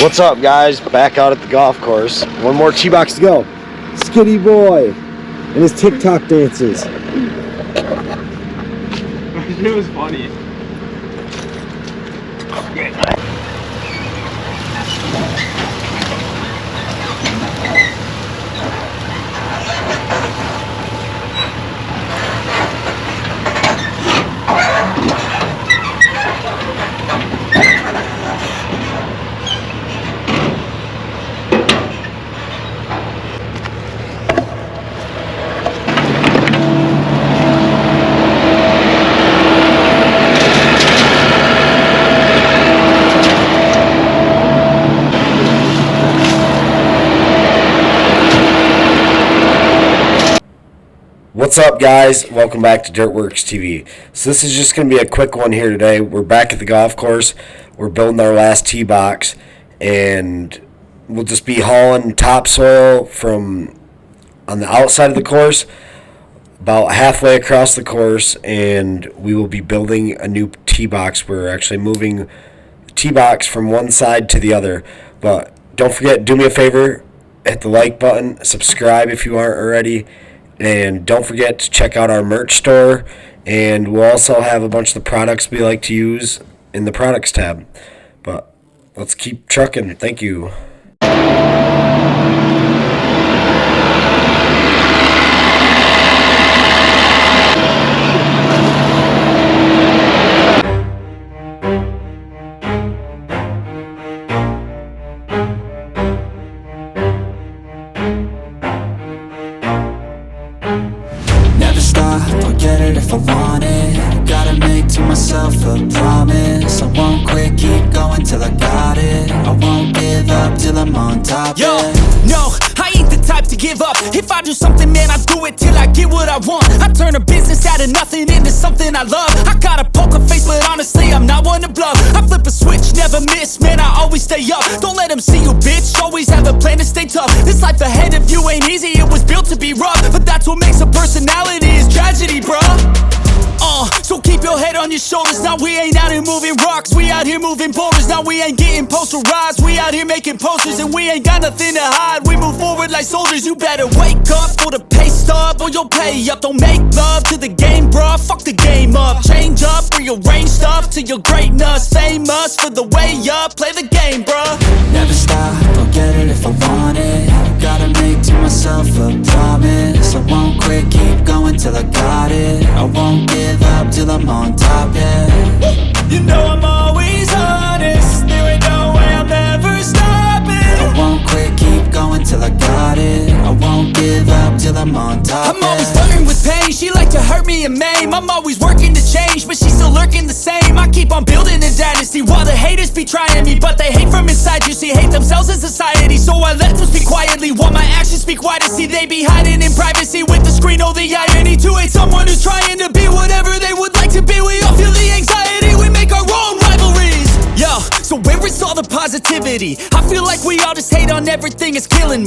What's up, guys? Back out at the golf course. One more tee box to go. Skitty boy and his TikTok dances. It was funny. What's up, guys? Welcome back to Dirtworks TV. So this is just going to be a quick one here today. We're back at the golf course. We're building our last tee box, and we'll just be hauling topsoil from on the outside of the course about halfway across the course, and we will be building a new tee box. We're actually moving the tee box from one side to the other. But don't forget, do me a favor, hit the like button, subscribe if you aren't already. And don't forget to check out our merch store, and we'll also have a bunch of the products we like to use in the products tab. But let's keep trucking. Thank you. Never stop, I'll get it if I want it. Gotta make to myself a promise. I won't quit, keep going till I got it. I won't give up till I'm on top. Yo, yeah. no, I ain't the type to give up. If I do something, man, I do it till I get what I want. I turn a business out of nothing into something I love. I got a poker face, but honestly, I'm not one to bluff. I flip a switch, never miss, man, I always stay up. Don't let them see you, bitch, always have a plan to stay tough. This life ahead of you ain't easy, it was built to be rough. But that's what makes a personality, is tragedy, bruh. So keep your head on your shoulders. Now we ain't out here moving rocks, we out here moving boulders. Now we ain't getting posterized, we out here making posters. And we ain't got nothing to hide, we move forward like soldiers. You better wake up for the pay stub, or you'll pay up. Don't make love to the game, bruh, fuck the game up. Change up, rearrange stuff to your greatness. Famous for the way up, play the game, bruh. Never stop, I'll get it if I want it. Gotta make to myself a promise. I won't quit, keep going till I got it. I won't give up till I'm on top, yeah. You know I'm always honest, there ain't no way I'm ever stopping. I won't quit, keep going till I got it. I won't give up till I'm on top, I'm always flirting with pain, she like to hurt me and maim. I'm always working to change, but she's still lurking the same. I keep on building a dynasty while the haters be trying me. But they hate from inside, you see, hate themselves in society. So I let them speak quietly while my actions speak wider. See, they be hiding in privacy with the screen. Oh, the irony to hate someone who's trying to be whatever they would like to be. We all feel the anxiety, we make our own rivalries. Yo, so where is all the positivity? I feel like we all just hate on everything, it's killing me.